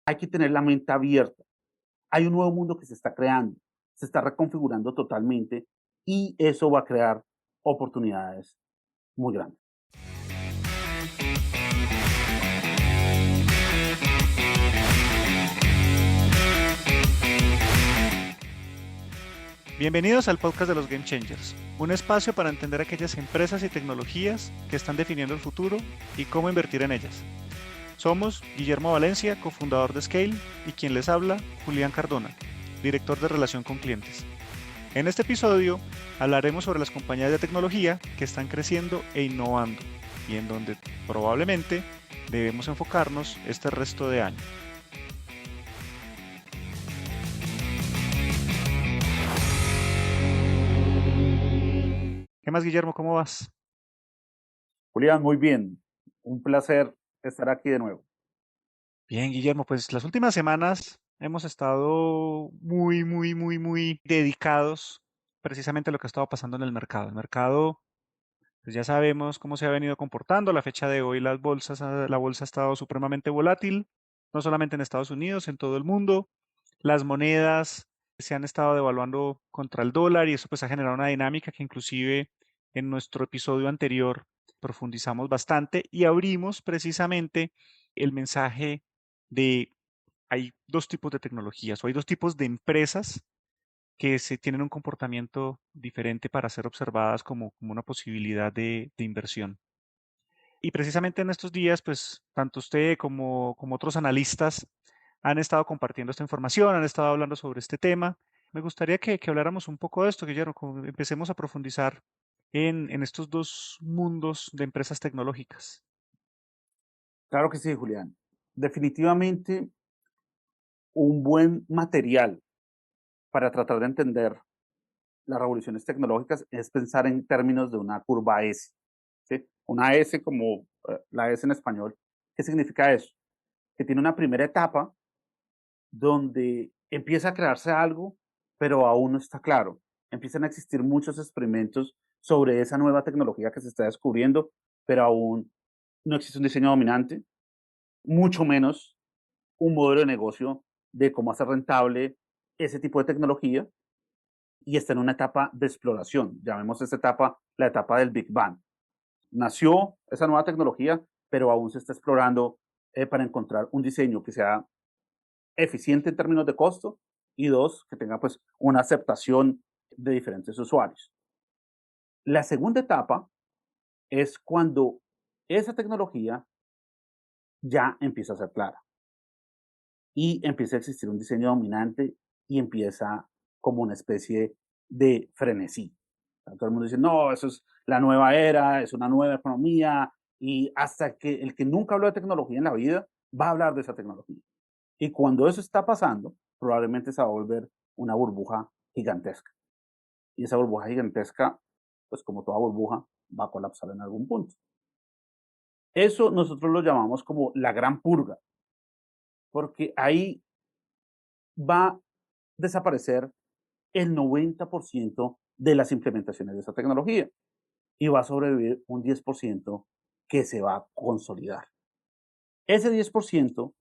hay que tener la mente abierta. Hay un nuevo mundo que se está creando, se está reconfigurando totalmente y eso va a crear oportunidades muy grandes. Bienvenidos al podcast de los Game Changers, un espacio para entender aquellas empresas y tecnologías que están definiendo el futuro y cómo invertir en ellas. Somos Guillermo Valencia, cofundador de Scale, y quien les habla, Julián Cardona, director de relación con clientes. En este episodio hablaremos sobre las compañías de tecnología que están creciendo e innovando y en donde probablemente debemos enfocarnos este resto de año. ¿Qué más, Guillermo? ¿Cómo vas? Julián, muy bien. Un placer estar aquí de nuevo. Bien, Guillermo, pues las últimas semanas hemos estado muy dedicados precisamente a lo que ha estado pasando en el mercado. El mercado, pues ya sabemos cómo se ha venido comportando. A la fecha de hoy la bolsa ha estado supremamente volátil, no solamente en Estados Unidos, en todo el mundo. Las monedas se han estado devaluando contra el dólar y eso pues ha generado una dinámica que inclusive en nuestro episodio anterior profundizamos bastante y abrimos precisamente el mensaje de hay dos tipos de tecnologías o hay dos tipos de empresas que se tienen un comportamiento diferente para ser observadas como una posibilidad de inversión. Y precisamente en estos días, pues tanto usted como otros analistas han estado compartiendo esta información, han estado hablando sobre este tema. Me gustaría que habláramos un poco de esto, Guillermo, empecemos a profundizar en estos dos mundos de empresas tecnológicas. Claro que sí, Julián. Definitivamente un buen material para tratar de entender las revoluciones tecnológicas es pensar en términos de una curva S. ¿Sí? Una S como la S en español. ¿Qué significa eso? Que tiene una primera etapa donde empieza a crearse algo, pero aún no está claro. Empiezan a existir muchos experimentos sobre esa nueva tecnología que se está descubriendo, pero aún no existe un diseño dominante, mucho menos un modelo de negocio de cómo hacer rentable ese tipo de tecnología y está en una etapa de exploración. Llamemos esta etapa la etapa del Big Bang. Nació esa nueva tecnología, pero aún se está explorando para encontrar un diseño que sea eficiente en términos de costo y dos, que tenga pues una aceptación de diferentes usuarios. La segunda etapa es cuando esa tecnología ya empieza a ser clara y empieza a existir un diseño dominante y empieza como una especie de frenesí. Todo el mundo dice, no, eso es la nueva era, es una nueva economía y hasta que el que nunca habló de tecnología en la vida va a hablar de esa tecnología. Y cuando eso está pasando, probablemente se va a volver una burbuja gigantesca. Y esa burbuja gigantesca, pues como toda burbuja, va a colapsar en algún punto. Eso nosotros lo llamamos como la gran purga, porque ahí va a desaparecer el 90% de las implementaciones de esa tecnología y va a sobrevivir un 10% que se va a consolidar. Ese 10%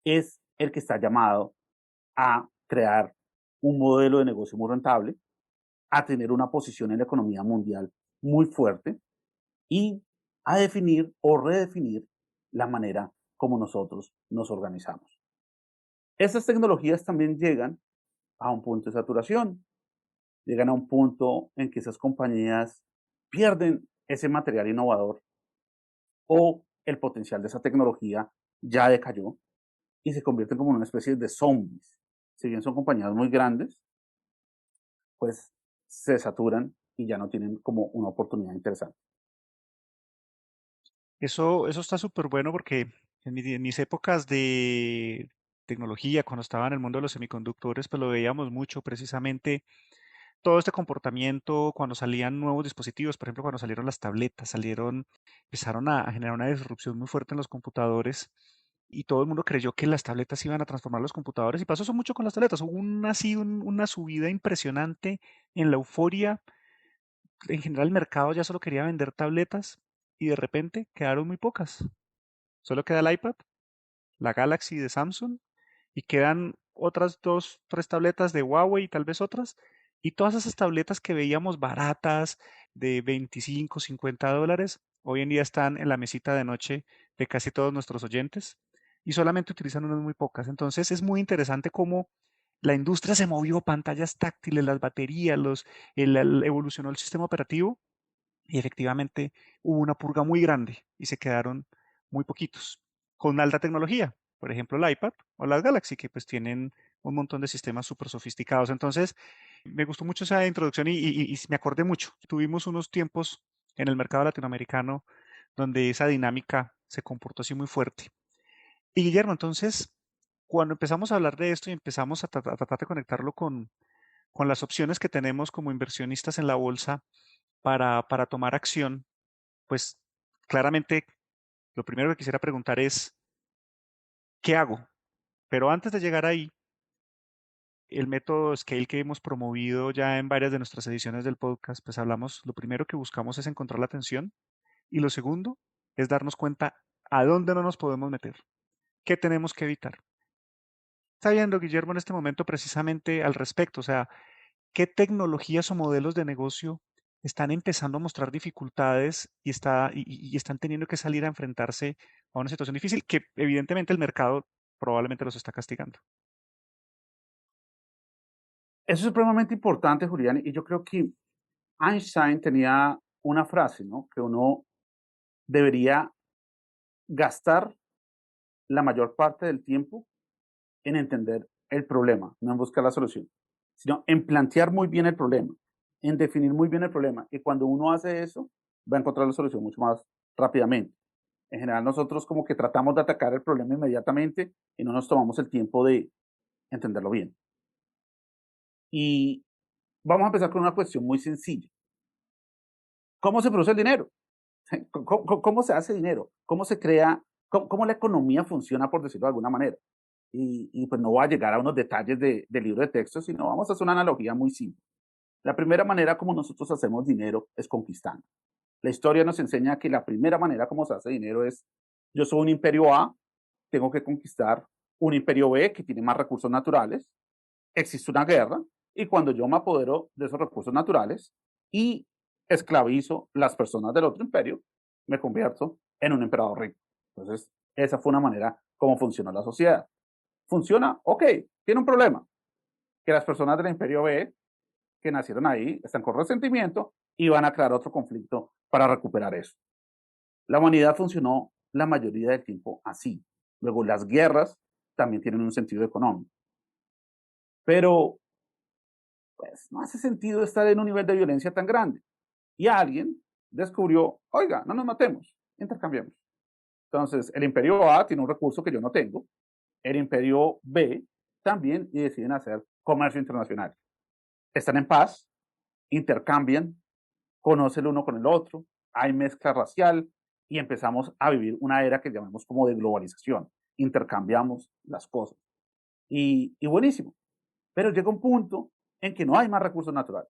es el que está llamado a crear un modelo de negocio muy rentable, a tener una posición en la economía mundial muy fuerte y a definir o redefinir la manera como nosotros nos organizamos. Estas tecnologías también llegan a un punto de saturación, llegan a un punto en que esas compañías pierden ese material innovador o el potencial de esa tecnología ya decayó y se convierten como en una especie de zombies. Si bien son compañías muy grandes, pues se saturan y ya no tienen como una oportunidad interesante. Eso está súper bueno porque en mis épocas de tecnología, cuando estaba en el mundo de los semiconductores, pues lo veíamos mucho precisamente todo este comportamiento cuando salían nuevos dispositivos, por ejemplo, cuando salieron las tabletas, empezaron a generar una disrupción muy fuerte en los computadores y todo el mundo creyó que las tabletas iban a transformar los computadores y pasó eso mucho con las tabletas. Hubo una subida impresionante en la euforia. En general, el mercado ya solo quería vender tabletas y de repente quedaron muy pocas. Solo queda el iPad la Galaxy de Samsung, y quedan otras dos, tres tabletas de Huawei y tal vez otras. Y todas esas tabletas que veíamos baratas de 25, $50, hoy en día están en la mesita de noche de casi todos nuestros oyentes y solamente utilizan unas muy pocas. Entonces es muy interesante cómo la industria se movió, pantallas táctiles, las baterías, evolucionó el sistema operativo y efectivamente hubo una purga muy grande y se quedaron muy poquitos con alta tecnología, por ejemplo el iPad o las Galaxy, que pues tienen un montón de sistemas súper sofisticados. Entonces, me gustó mucho esa introducción y me acordé mucho. Tuvimos unos tiempos en el mercado latinoamericano donde esa dinámica se comportó así muy fuerte. Y Guillermo, entonces, cuando empezamos a hablar de esto y empezamos a tratar de conectarlo con las opciones que tenemos como inversionistas en la bolsa para tomar acción, pues claramente lo primero que quisiera preguntar es, ¿qué hago? Pero antes de llegar ahí, el método Scale que hemos promovido ya en varias de nuestras ediciones del podcast, pues hablamos, lo primero que buscamos es encontrar la atención y lo segundo es darnos cuenta a dónde no nos podemos meter, qué tenemos que evitar. Está viendo, Guillermo, en este momento precisamente al respecto, o sea, qué tecnologías o modelos de negocio están empezando a mostrar dificultades y están teniendo que salir a enfrentarse a una situación difícil que evidentemente el mercado probablemente los está castigando. Eso es supremamente importante, Julián, y yo creo que Einstein tenía una frase, ¿no? Que uno debería gastar la mayor parte del tiempo en entender el problema, no en buscar la solución, sino en plantear muy bien el problema, en definir muy bien el problema. Y cuando uno hace eso, va a encontrar la solución mucho más rápidamente. En general, nosotros como que tratamos de atacar el problema inmediatamente y no nos tomamos el tiempo de entenderlo bien. Y vamos a empezar con una cuestión muy sencilla. ¿Cómo se produce el dinero? ¿Cómo se hace dinero? ¿Cómo se crea? ¿Cómo la economía funciona, por decirlo de alguna manera? Pues no voy a llegar a unos detalles de libro de texto, sino vamos a hacer una analogía muy simple. La primera manera como nosotros hacemos dinero es conquistando. La historia nos enseña que la primera manera como se hace dinero es, yo soy un imperio A, tengo que conquistar un imperio B que tiene más recursos naturales, existe una guerra, y cuando yo me apodero de esos recursos naturales y esclavizo las personas del otro imperio, me convierto en un emperador rico. Entonces, esa fue una manera como funcionó la sociedad. ¿Funciona? Ok, tiene un problema, que las personas del imperio B que nacieron ahí están con resentimiento y van a crear otro conflicto para recuperar eso. La humanidad funcionó la mayoría del tiempo así. Luego, las guerras también tienen un sentido económico. Pero, pues, no hace sentido estar en un nivel de violencia tan grande. Y alguien descubrió, oiga, no nos matemos, intercambiemos. Entonces, el imperio A tiene un recurso que yo no tengo, el imperio B también, y deciden hacer comercio internacional. Están en paz, intercambian, conocen el uno con el otro, hay mezcla racial y empezamos a vivir una era que llamamos como de globalización. Intercambiamos las cosas. Y buenísimo. Pero llega un punto en que no hay más recursos naturales.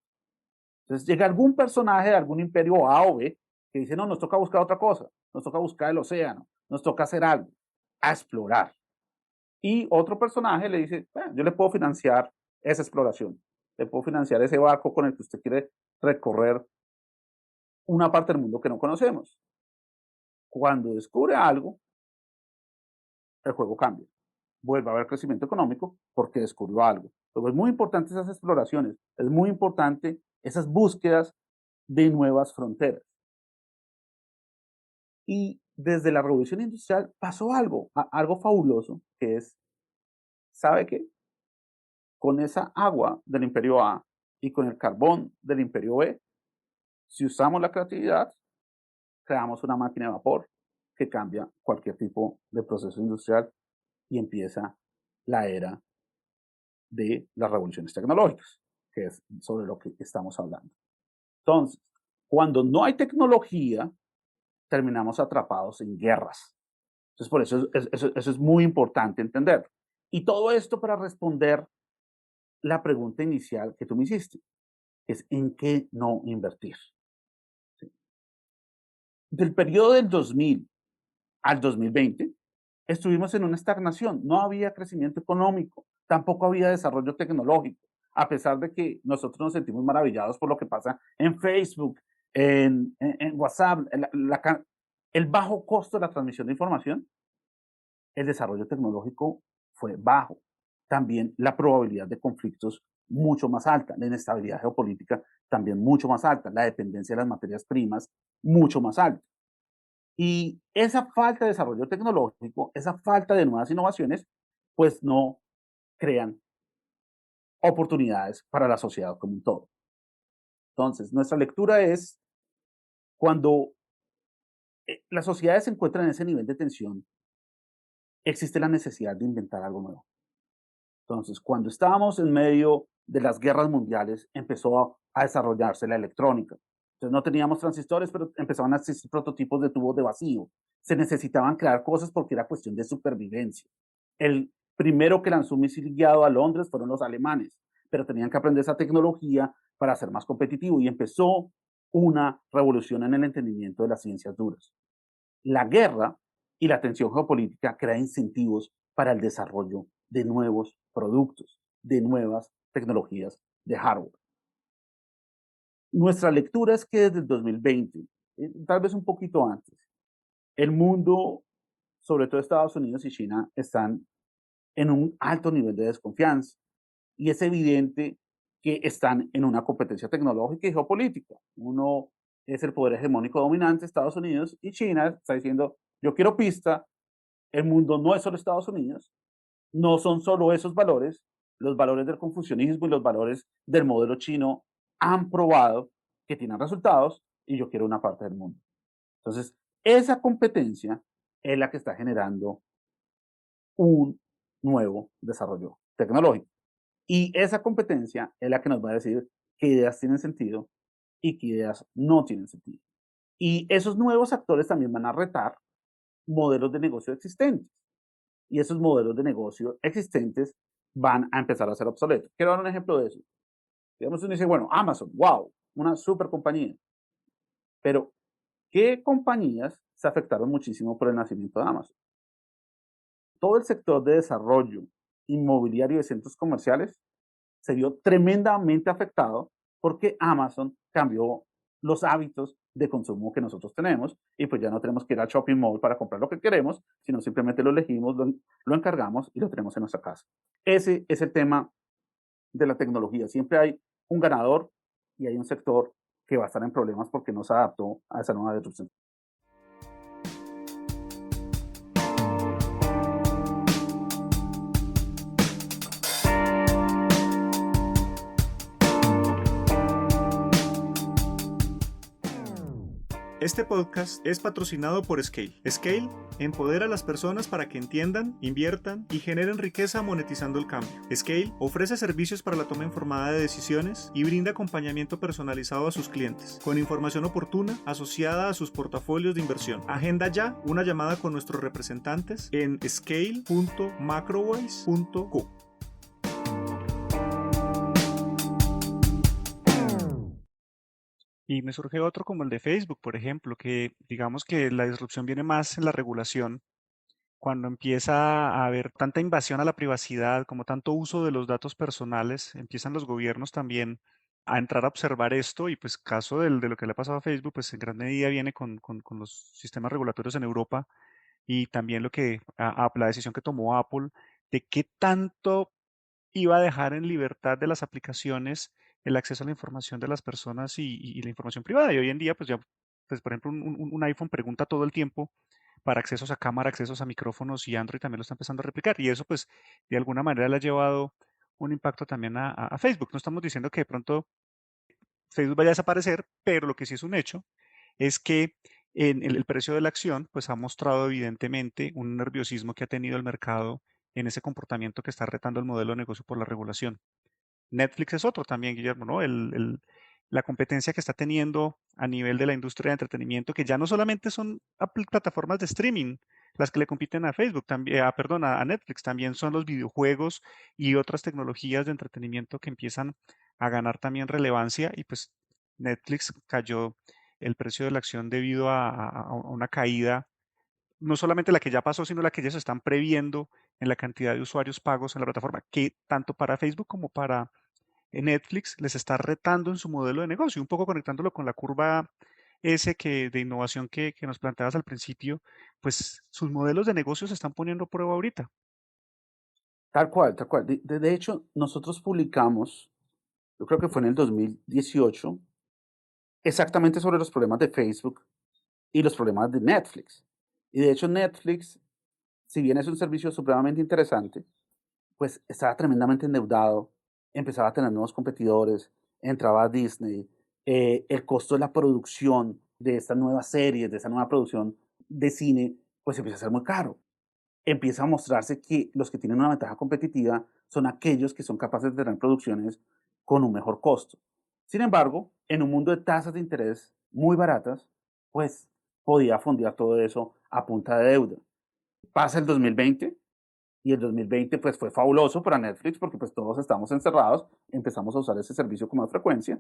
Entonces llega algún personaje de algún imperio A o B que dice, no, nos toca buscar otra cosa, nos toca buscar el océano, nos toca hacer algo, a explorar. Y otro personaje le dice, bueno, yo le puedo financiar esa exploración, le puedo financiar ese barco con el que usted quiere recorrer una parte del mundo que no conocemos. Cuando descubre algo, el juego cambia. Vuelve a haber crecimiento económico porque descubrió algo. Luego es muy importante esas exploraciones, es muy importante esas búsquedas de nuevas fronteras. Y desde la revolución industrial pasó algo, algo fabuloso, que es, ¿sabe qué? Con esa agua del imperio A y con el carbón del imperio B, si usamos la creatividad, creamos una máquina de vapor que cambia cualquier tipo de proceso industrial y empieza la era de las revoluciones tecnológicas, que es sobre lo que estamos hablando. Entonces, cuando no hay tecnología, terminamos atrapados en guerras. Entonces, por eso es muy importante entender. Y todo esto para responder la pregunta inicial que tú me hiciste, es en qué no invertir. ¿Sí? Del periodo del 2000 al 2020, estuvimos en una estagnación, no había crecimiento económico, tampoco había desarrollo tecnológico, a pesar de que nosotros nos sentimos maravillados por lo que pasa en Facebook, en WhatsApp, el bajo costo de la transmisión de información, el desarrollo tecnológico fue bajo. También la probabilidad de conflictos mucho más alta, la inestabilidad geopolítica también mucho más alta, la dependencia de las materias primas mucho más alta. Y esa falta de desarrollo tecnológico, esa falta de nuevas innovaciones, pues no crean oportunidades para la sociedad como un todo. Entonces, nuestra lectura es cuando las sociedades se encuentran en ese nivel de tensión, existe la necesidad de inventar algo nuevo. Entonces, cuando estábamos en medio de las guerras mundiales, empezó a desarrollarse la electrónica. Entonces, no teníamos transistores, pero empezaban a existir prototipos de tubos de vacío. Se necesitaban crear cosas porque era cuestión de supervivencia. El primero que lanzó un misil guiado a Londres fueron los alemanes, pero tenían que aprender esa tecnología para ser más competitivo y empezó una revolución en el entendimiento de las ciencias duras. La guerra y la tensión geopolítica crea incentivos para el desarrollo de nuevos productos, de nuevas tecnologías de hardware. Nuestra lectura es que desde el 2020, tal vez un poquito antes, el mundo, sobre todo Estados Unidos y China, están en un alto nivel de desconfianza y es evidente que están en una competencia tecnológica y geopolítica. Uno es el poder hegemónico dominante, Estados Unidos, y China está diciendo, yo quiero pista, el mundo no es solo Estados Unidos, no son solo esos valores, los valores del confucianismo y los valores del modelo chino han probado que tienen resultados y yo quiero una parte del mundo. Entonces, esa competencia es la que está generando un nuevo desarrollo tecnológico. Y esa competencia es la que nos va a decir qué ideas tienen sentido y qué ideas no tienen sentido. Y esos nuevos actores también van a retar modelos de negocio existentes. Y esos modelos de negocio existentes van a empezar a ser obsoletos. Quiero dar un ejemplo de eso. Digamos, uno dice, bueno, Amazon, wow, una super compañía. Pero, ¿qué compañías se afectaron muchísimo por el nacimiento de Amazon? Todo el sector de desarrollo inmobiliario de centros comerciales se vio tremendamente afectado porque Amazon cambió los hábitos de consumo que nosotros tenemos y pues ya no tenemos que ir al shopping mall para comprar lo que queremos, sino simplemente lo elegimos, lo encargamos y lo tenemos en nuestra casa. Ese es el tema de la tecnología. Siempre hay un ganador y hay un sector que va a estar en problemas porque no se adaptó a esa nueva disrupción. Este podcast es patrocinado por Scale. Scale empodera a las personas para que entiendan, inviertan y generen riqueza monetizando el cambio. Scale ofrece servicios para la toma informada de decisiones y brinda acompañamiento personalizado a sus clientes, con información oportuna asociada a sus portafolios de inversión. Agenda ya una llamada con nuestros representantes en scale.macrowise.co. Y me surge otro como el de Facebook, por ejemplo, que digamos que la disrupción viene más en la regulación, cuando empieza a haber tanta invasión a la privacidad, como tanto uso de los datos personales, empiezan los gobiernos también a entrar a observar esto y pues caso de lo que le ha pasado a Facebook, pues en gran medida viene con los sistemas regulatorios en Europa y también lo que la decisión que tomó Apple de qué tanto iba a dejar en libertad de las aplicaciones el acceso a la información de las personas y la información privada. Y hoy en día, pues ya, pues por ejemplo, un iPhone pregunta todo el tiempo para accesos a cámara, accesos a micrófonos y Android también lo está empezando a replicar. Y eso, pues, de alguna manera le ha llevado un impacto también a Facebook. No estamos diciendo que de pronto Facebook vaya a desaparecer, pero lo que sí es un hecho es que en el precio de la acción, pues ha mostrado evidentemente un nerviosismo que ha tenido el mercado en ese comportamiento que está retando el modelo de negocio por la regulación. Netflix es otro también, Guillermo, ¿no? La competencia que está teniendo a nivel de la industria de entretenimiento, que ya no solamente son plataformas de streaming las que le compiten a Facebook, también, perdón, a Netflix, también son los videojuegos y otras tecnologías de entretenimiento que empiezan a ganar también relevancia y pues Netflix cayó el precio de la acción debido a una caída no solamente la que ya pasó, sino la que ellos están previendo en la cantidad de usuarios pagos en la plataforma, que tanto para Facebook como para Netflix les está retando en su modelo de negocio, un poco conectándolo con la curva S de innovación que nos planteabas al principio, pues sus modelos de negocio se están poniendo a prueba ahorita. Tal cual, tal cual. De hecho, nosotros publicamos, yo creo que fue en el 2018, exactamente sobre los problemas de Facebook y los problemas de Netflix. Y de hecho, Netflix, si bien es un servicio supremamente interesante, pues estaba tremendamente endeudado, empezaba a tener nuevos competidores, entraba a Disney, el costo de la producción de estas nuevas series, de esta nueva producción de cine, pues empieza a ser muy caro. Empieza a mostrarse que los que tienen una ventaja competitiva son aquellos que son capaces de tener producciones con un mejor costo. Sin embargo, en un mundo de tasas de interés muy baratas, pues podía fondear todo eso a punta de deuda. Pasa el 2020 y el 2020 pues fue fabuloso para Netflix porque pues todos estamos encerrados, empezamos a usar ese servicio con más frecuencia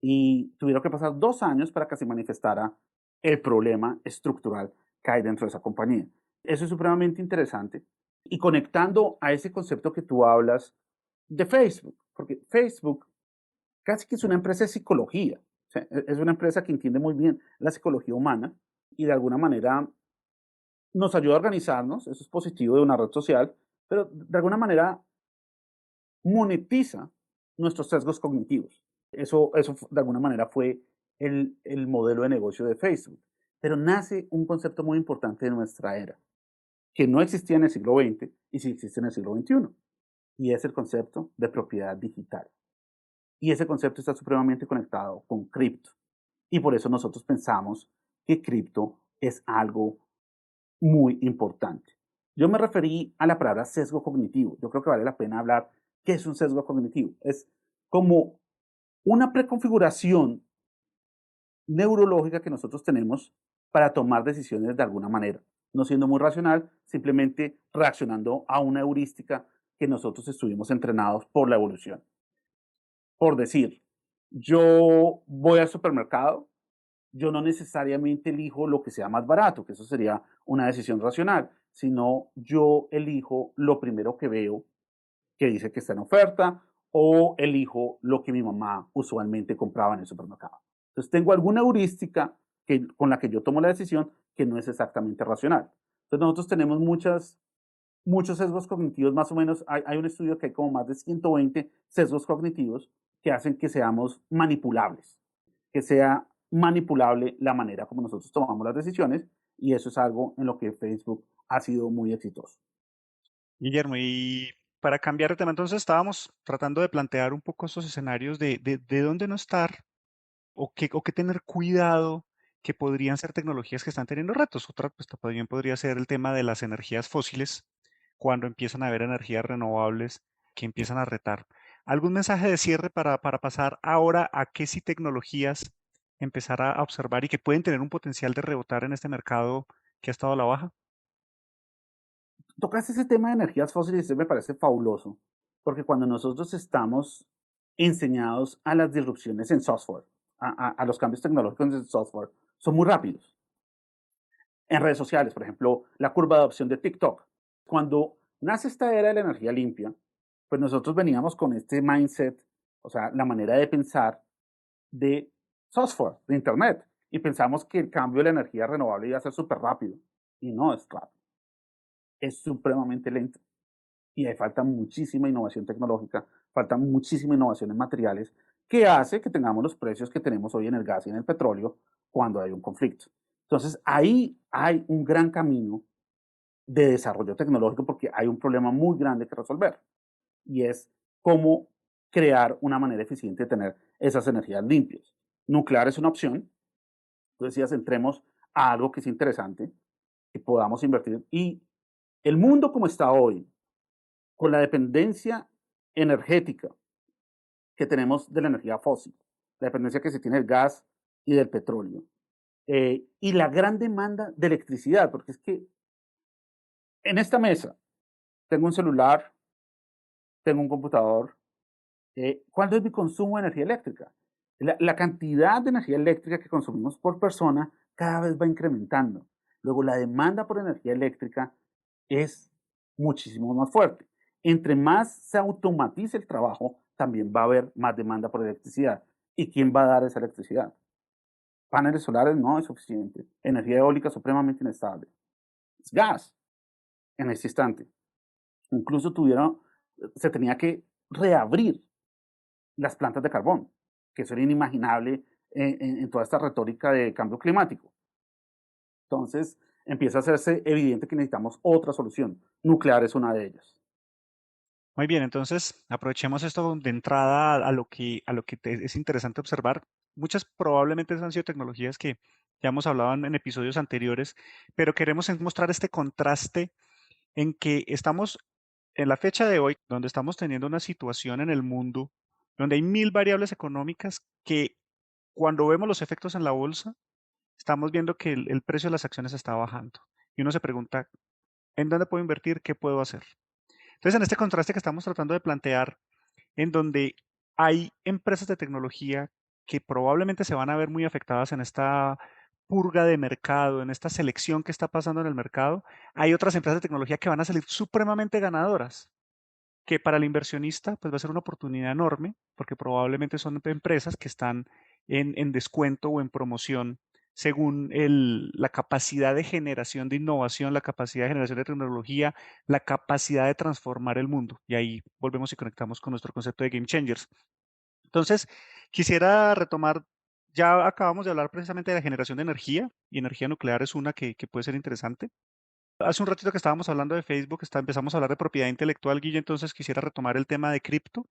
y tuvieron que pasar 2 años para que se manifestara el problema estructural que hay dentro de esa compañía. Eso es supremamente interesante. Y conectando a ese concepto que tú hablas de Facebook, porque Facebook casi que es una empresa de psicología, o sea, es una empresa que entiende muy bien la psicología humana y de alguna manera nos ayuda a organizarnos, eso es positivo de una red social, pero de alguna manera monetiza nuestros sesgos cognitivos. Eso de alguna manera fue el modelo de negocio de Facebook. Pero nace un concepto muy importante de nuestra era, que no existía en el siglo XX y sí existe en el siglo XXI, y es el concepto de propiedad digital. Y ese concepto está supremamente conectado con cripto. Y por eso nosotros pensamos que cripto es algo muy importante. Yo me referí a la palabra sesgo cognitivo. Yo creo que vale la pena hablar qué es un sesgo cognitivo. Es como una preconfiguración neurológica que nosotros tenemos para tomar decisiones de alguna manera, no siendo muy racional, simplemente reaccionando a una heurística que nosotros estuvimos entrenados por la evolución. Por decir, yo voy al supermercado, yo no necesariamente elijo lo que sea más barato, que eso sería una decisión racional, sino yo elijo lo primero que veo que dice que está en oferta o elijo lo que mi mamá usualmente compraba en el supermercado. Entonces tengo alguna heurística con la que yo tomo la decisión que no es exactamente racional. Entonces nosotros tenemos muchos sesgos cognitivos, más o menos, hay un estudio que hay como más de 120 sesgos cognitivos que hacen que seamos manipulables, que sea manipulable la manera como nosotros tomamos las decisiones y eso es algo en lo que Facebook ha sido muy exitoso. Guillermo, y para cambiar de tema, entonces estábamos tratando de plantear un poco esos escenarios de dónde no estar o qué tener cuidado que podrían ser tecnologías que están teniendo retos. Otra, pues también podría ser el tema de las energías fósiles, cuando empiezan a haber energías renovables que empiezan a retar. ¿Algún mensaje de cierre para pasar ahora a qué sí tecnologías empezar a observar y que pueden tener un potencial de rebotar en este mercado que ha estado a la baja? Tocas ese tema de energías fósiles y eso me parece fabuloso, porque cuando nosotros estamos enseñados a las disrupciones en software, a los cambios tecnológicos en software, son muy rápidos. En redes sociales, por ejemplo, la curva de adopción de TikTok. Cuando nace esta era de la energía limpia, pues nosotros veníamos con este mindset, o sea, la manera de pensar de software, de Internet, y pensamos que el cambio de la energía renovable iba a ser súper rápido. Y no es rápido, es supremamente lento. Y ahí falta muchísima innovación tecnológica, falta muchísima innovación en materiales que hace que tengamos los precios que tenemos hoy en el gas y en el petróleo cuando hay un conflicto. Entonces, ahí hay un gran camino de desarrollo tecnológico porque hay un problema muy grande que resolver y es cómo crear una manera eficiente de tener esas energías limpias. Nuclear es una opción. Tú decías, entremos a algo que es interesante, que podamos invertir. Y el mundo como está hoy, con la dependencia energética que tenemos de la energía fósil, la dependencia que se tiene del gas y del petróleo, y la gran demanda de electricidad, porque es que en esta mesa tengo un celular, tengo un computador. ¿Cuánto es mi consumo de energía eléctrica? La cantidad de energía eléctrica que consumimos por persona cada vez va incrementando. Luego, la demanda por energía eléctrica es muchísimo más fuerte. Entre más se automatice el trabajo, también va a haber más demanda por electricidad. ¿Y quién va a dar esa electricidad? Paneles solares no es suficiente. Energía eólica supremamente inestable. Es gas en este instante. Incluso se tenía que reabrir las plantas de carbón, que eso era inimaginable en toda esta retórica de cambio climático. Entonces empieza a hacerse evidente que necesitamos otra solución. Nuclear es una de ellas. Muy bien, entonces aprovechemos esto de entrada a lo que es interesante observar. Muchas probablemente han sido tecnologías que ya hemos hablado en episodios anteriores, pero queremos mostrar este contraste en que estamos en la fecha de hoy, donde estamos teniendo una situación en el mundo donde hay mil variables económicas que cuando vemos los efectos en la bolsa, estamos viendo que el precio de las acciones está bajando. Y uno se pregunta, ¿en dónde puedo invertir? ¿Qué puedo hacer? Entonces, en este contraste que estamos tratando de plantear, en donde hay empresas de tecnología que probablemente se van a ver muy afectadas en esta purga de mercado, en esta selección que está pasando en el mercado, hay otras empresas de tecnología que van a salir supremamente ganadoras, que para el inversionista pues va a ser una oportunidad enorme, porque probablemente son empresas que están en descuento o en promoción según la capacidad de generación de innovación, la capacidad de generación de tecnología, la capacidad de transformar el mundo. Y ahí volvemos y conectamos con nuestro concepto de game changers. Entonces, quisiera retomar, ya acabamos de hablar precisamente de la generación de energía, y energía nuclear es una que puede ser interesante. Hace un ratito que estábamos hablando de Facebook, empezamos a hablar de propiedad intelectual, Guille, entonces quisiera retomar el tema de cripto.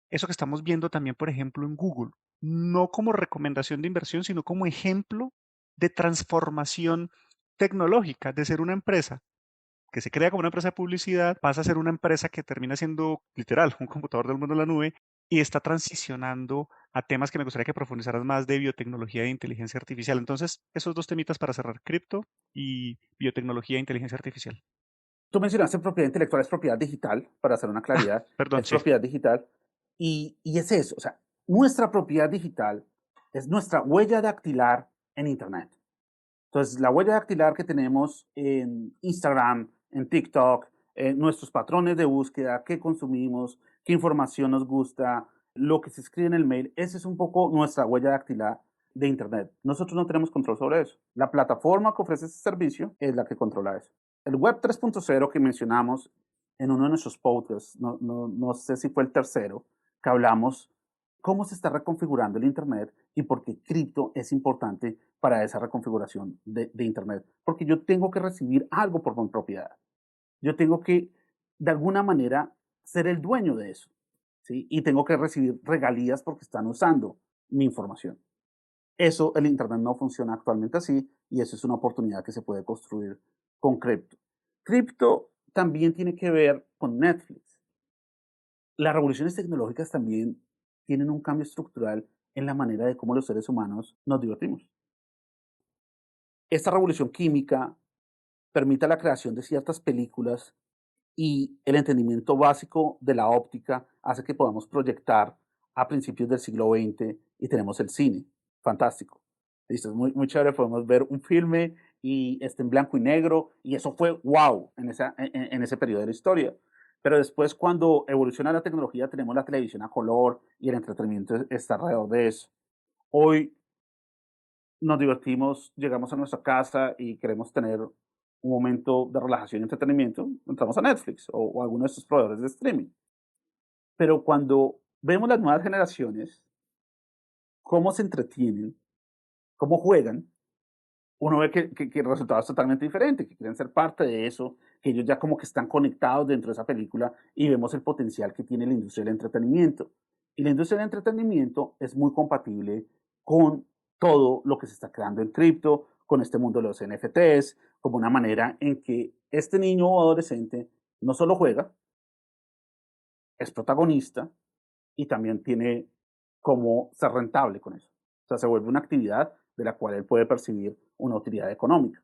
Eso que estamos viendo también, por ejemplo, en Google, no como recomendación de inversión, sino como ejemplo de transformación tecnológica, de ser una empresa que se crea como una empresa de publicidad, pasa a ser una empresa que termina siendo literal un computador del mundo en la nube y está transicionando a temas que me gustaría que profundizaras más de biotecnología e inteligencia artificial. Entonces, esos dos temitas para cerrar, cripto y biotecnología e inteligencia artificial. Tú mencionaste propiedad intelectual, es propiedad digital, para hacer una Ah, claridad, perdón, es sí. propiedad digital. Y es eso, o sea, nuestra propiedad digital es nuestra huella dactilar en Internet. Entonces, la huella dactilar que tenemos en Instagram, en TikTok, nuestros patrones de búsqueda, qué consumimos, qué información nos gusta, lo que se escribe en el mail, esa es un poco nuestra huella dactilar de Internet. Nosotros no tenemos control sobre eso. La plataforma que ofrece ese servicio es la que controla eso. El Web 3.0 que mencionamos en uno de nuestros podcasts, no sé si fue el tercero, que hablamos cómo se está reconfigurando el Internet y por qué cripto es importante para esa reconfiguración de Internet. Porque yo tengo que recibir algo por mi propiedad. Yo tengo que, de alguna manera, ser el dueño de eso. ¿Sí? Y tengo que recibir regalías porque están usando mi información. Eso, el Internet no funciona actualmente así y eso es una oportunidad que se puede construir con cripto. Cripto también tiene que ver con Netflix. Las revoluciones tecnológicas también tienen un cambio estructural en la manera de cómo los seres humanos nos divertimos. Esta revolución química permite la creación de ciertas películas y el entendimiento básico de la óptica hace que podamos proyectar a principios del siglo XX y tenemos el cine. Fantástico. Listo, es muy chévere, podemos ver un filme y está en blanco y negro y eso fue wow en ese periodo de la historia. Pero después cuando evoluciona la tecnología tenemos la televisión a color y el entretenimiento está alrededor de eso. Hoy nos divertimos, llegamos a nuestra casa y queremos tener un momento de relajación y entretenimiento, entramos a Netflix o alguno de estos proveedores de streaming. Pero cuando vemos las nuevas generaciones, cómo se entretienen, cómo juegan, uno ve que el resultado es totalmente diferente, que quieren ser parte de eso, que ellos ya como que están conectados dentro de esa película y vemos el potencial que tiene la industria del entretenimiento. Y la industria del entretenimiento es muy compatible con todo lo que se está creando en cripto, con este mundo de los NFTs, como una manera en que este niño o adolescente no solo juega, es protagonista y también tiene cómo ser rentable con eso. O sea, se vuelve una actividad de la cual él puede percibir una utilidad económica.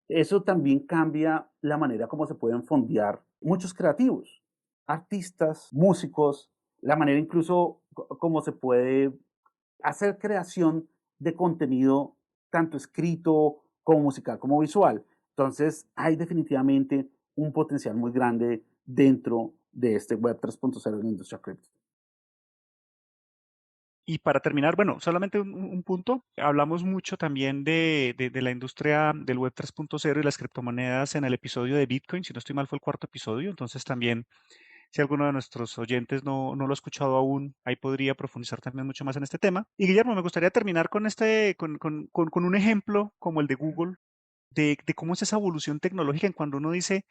Eso también cambia la manera como se pueden fondear muchos creativos, artistas, músicos, la manera incluso como se puede hacer creación de contenido tanto escrito como musical como visual. Entonces, hay definitivamente un potencial muy grande dentro de este Web 3.0 en la industria cripto. Y para terminar, bueno, solamente un punto. Hablamos mucho también de la industria del Web 3.0 y las criptomonedas en el episodio de Bitcoin. Si no estoy mal, fue el cuarto episodio. Entonces también, si alguno de nuestros oyentes no lo ha escuchado aún, ahí podría profundizar también mucho más en este tema. Y Guillermo, me gustaría terminar con un ejemplo como el de Google, de cómo es esa evolución tecnológica en cuando uno dice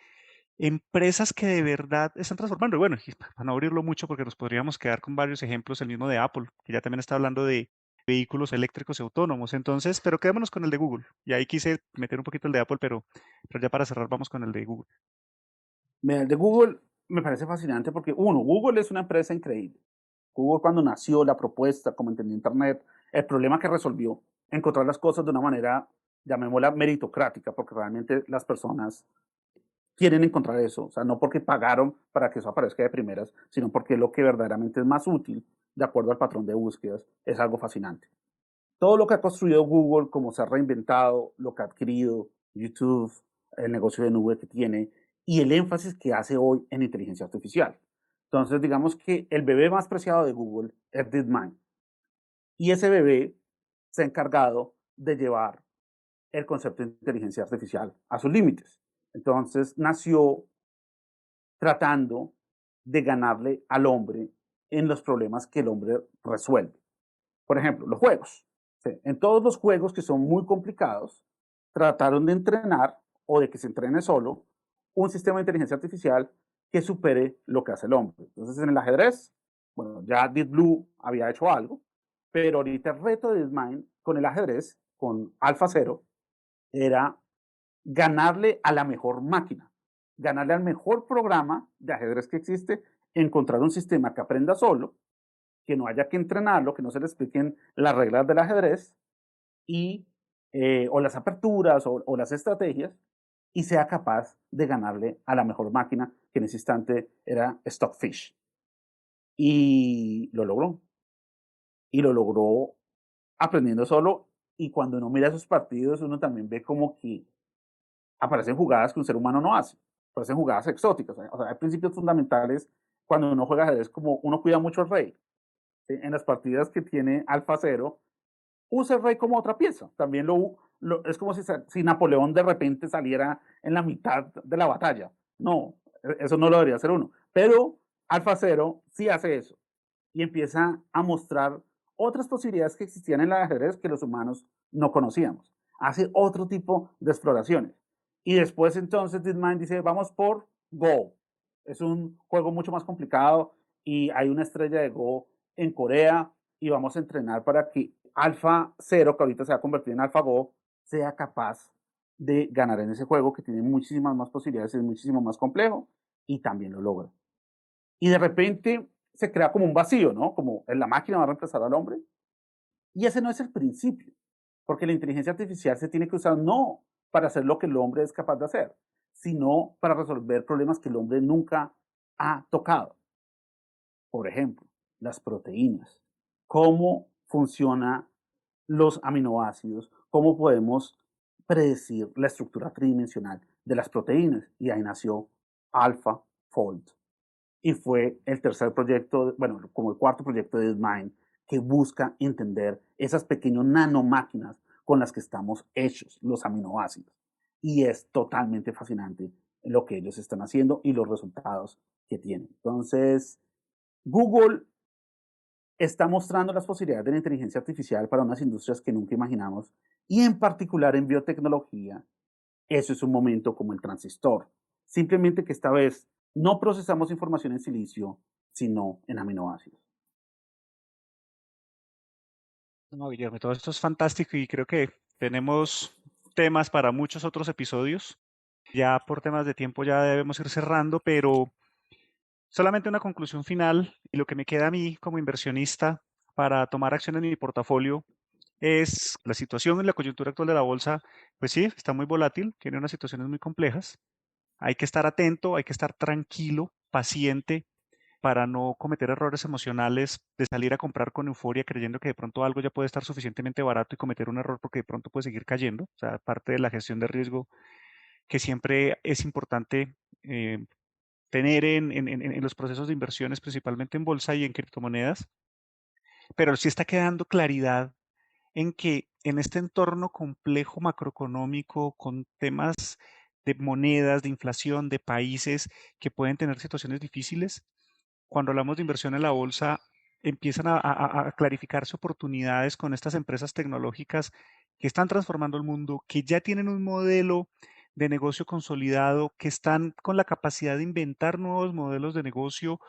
empresas que de verdad están transformando. Y bueno, y para no abrirlo mucho, porque nos podríamos quedar con varios ejemplos, el mismo de Apple, que ya también está hablando de vehículos eléctricos y autónomos. Entonces, pero quedémonos con el de Google. Y ahí quise meter un poquito el de Apple, pero ya para cerrar vamos con el de Google. Mira, el de Google me parece fascinante porque, uno, Google es una empresa increíble. Google cuando nació la propuesta, como entendió Internet, el problema que resolvió, encontrar las cosas de una manera, llamémosla meritocrática, porque realmente las personas quieren encontrar eso, o sea, no porque pagaron para que eso aparezca de primeras, sino porque lo que verdaderamente es más útil, de acuerdo al patrón de búsquedas, es algo fascinante. Todo lo que ha construido Google, como se ha reinventado, lo que ha adquirido YouTube, el negocio de nube que tiene y el énfasis que hace hoy en inteligencia artificial. Entonces, digamos que el bebé más preciado de Google es DeepMind. Y ese bebé se ha encargado de llevar el concepto de inteligencia artificial a sus límites. Entonces, nació tratando de ganarle al hombre en los problemas que el hombre resuelve. Por ejemplo, los juegos. ¿Sí? En todos los juegos que son muy complicados, trataron de entrenar o de que se entrene solo un sistema de inteligencia artificial que supere lo que hace el hombre. Entonces, en el ajedrez, bueno, ya Deep Blue había hecho algo, pero ahorita el reto de DeepMind con el ajedrez, con AlphaZero, era ganarle a la mejor máquina, ganarle al mejor programa de ajedrez que existe, encontrar un sistema que aprenda solo, que no haya que entrenarlo, que no se le expliquen las reglas del ajedrez y, o las aperturas o las estrategias y sea capaz de ganarle a la mejor máquina, que en ese instante era Stockfish. Y lo logró. Y lo logró aprendiendo solo. Y cuando uno mira esos partidos, uno también ve como que aparecen jugadas que un ser humano no hace. Aparecen jugadas exóticas. O sea, hay principios fundamentales cuando uno juega ajedrez, como uno cuida mucho al rey. ¿Sí? En las partidas que tiene Alfa Cero, usa el rey como otra pieza. También es como si Napoleón de repente saliera en la mitad de la batalla. No, eso no lo debería hacer uno. Pero Alfa Cero sí hace eso y empieza a mostrar otras posibilidades que existían en el ajedrez que los humanos no conocíamos. Hace otro tipo de exploraciones. Y después entonces DeepMind dice, vamos por Go. Es un juego mucho más complicado y hay una estrella de Go en Corea y vamos a entrenar para que Alpha Zero, que ahorita se va a convertir en AlphaGo, sea capaz de ganar en ese juego que tiene muchísimas más posibilidades, es muchísimo más complejo y también lo logra. Y de repente se crea como un vacío, ¿no? Como la máquina va a reemplazar al hombre. Y ese no es el principio, porque la inteligencia artificial se tiene que usar no para hacer lo que el hombre es capaz de hacer, sino para resolver problemas que el hombre nunca ha tocado. Por ejemplo, las proteínas. ¿Cómo funcionan los aminoácidos? ¿Cómo podemos predecir la estructura tridimensional de las proteínas? Y ahí nació AlphaFold. Y fue el tercer proyecto, bueno, como el cuarto proyecto de DeepMind, que busca entender esas pequeñas nanomáquinas con las que estamos hechos, los aminoácidos. Y es totalmente fascinante lo que ellos están haciendo y los resultados que tienen. Entonces, Google está mostrando las posibilidades de la inteligencia artificial para unas industrias que nunca imaginamos y en particular en biotecnología. Eso es un momento como el transistor. Simplemente que esta vez no procesamos información en silicio, sino en aminoácidos. No, Guillermo, todo esto es fantástico y creo que tenemos temas para muchos otros episodios. Ya por temas de tiempo ya debemos ir cerrando, pero solamente una conclusión final y lo que me queda a mí como inversionista para tomar acción en mi portafolio es la situación en la coyuntura actual de la bolsa, pues sí, está muy volátil, tiene unas situaciones muy complejas. Hay que estar atento, hay que estar tranquilo, paciente, para no cometer errores emocionales de salir a comprar con euforia creyendo que de pronto algo ya puede estar suficientemente barato y cometer un error porque de pronto puede seguir cayendo. O sea, parte de la gestión de riesgo que siempre es importante tener en los procesos de inversiones, principalmente en bolsa y en criptomonedas, pero sí está quedando claridad en que en este entorno complejo macroeconómico, con temas de monedas, de inflación, de países que pueden tener situaciones difíciles, cuando hablamos de inversión en la bolsa, empiezan a clarificarse oportunidades con estas empresas tecnológicas que están transformando el mundo, que ya tienen un modelo de negocio consolidado, que están con la capacidad de inventar nuevos modelos de negocio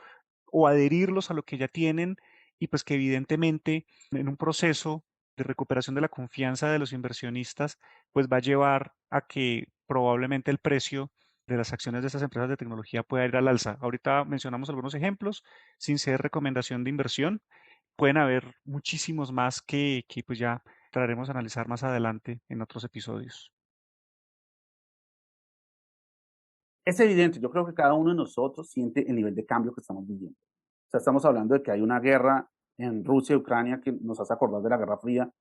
o adherirlos a lo que ya tienen y pues que evidentemente en un proceso de recuperación de la confianza de los inversionistas, pues va a llevar a que probablemente el precio de las acciones de estas empresas de tecnología pueda ir al alza. Ahorita mencionamos algunos ejemplos, sin ser recomendación de inversión. Pueden haber muchísimos más que pues ya traeremos a analizar más adelante en otros episodios. Es evidente, yo creo que cada uno de nosotros siente el nivel de cambio que estamos viviendo. O sea, estamos hablando de que hay una guerra en Rusia y Ucrania que nos hace acordar de la Guerra Fría,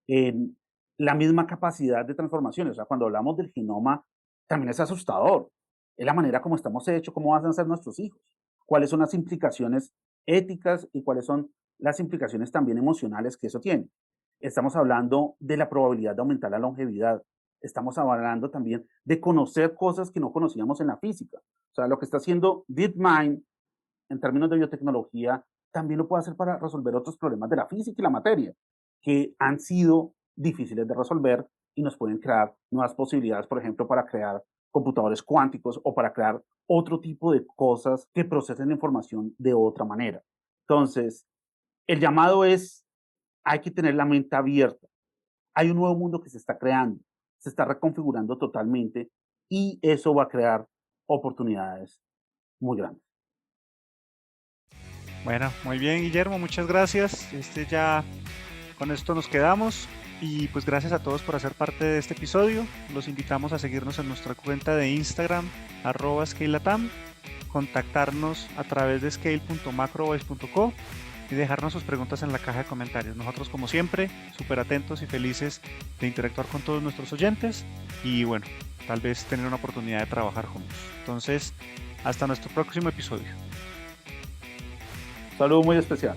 en la misma capacidad de transformación. O sea, cuando hablamos del genoma, también es asustador. Es la manera como estamos hechos, cómo van a ser nuestros hijos, cuáles son las implicaciones éticas y cuáles son las implicaciones también emocionales que eso tiene. Estamos hablando de la probabilidad de aumentar la longevidad. Estamos hablando también de conocer cosas que no conocíamos en la física. O sea, lo que está haciendo DeepMind en términos de biotecnología también lo puede hacer para resolver otros problemas de la física y la materia que han sido difíciles de resolver y nos pueden crear nuevas posibilidades, por ejemplo, para crear computadores cuánticos o para crear otro tipo de cosas que procesen la información de otra manera. Entonces, el llamado es, hay que tener la mente abierta. Hay un nuevo mundo que se está creando, se está reconfigurando totalmente y eso va a crear oportunidades muy grandes. Bueno, muy bien, Guillermo, muchas gracias. Ya con esto nos quedamos y pues gracias a todos por hacer parte de este episodio. Los invitamos a seguirnos en nuestra cuenta de Instagram, @scalelatam, contactarnos a través de scale.macrovoice.co y dejarnos sus preguntas en la caja de comentarios. Nosotros, como siempre, súper atentos y felices de interactuar con todos nuestros oyentes y bueno, tal vez tener una oportunidad de trabajar juntos. Entonces, hasta nuestro próximo episodio. Saludo muy especial.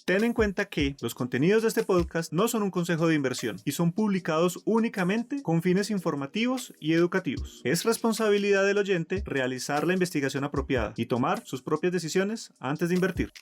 Ten en cuenta que los contenidos de este podcast no son un consejo de inversión y son publicados únicamente con fines informativos y educativos. Es responsabilidad del oyente realizar la investigación apropiada y tomar sus propias decisiones antes de invertir.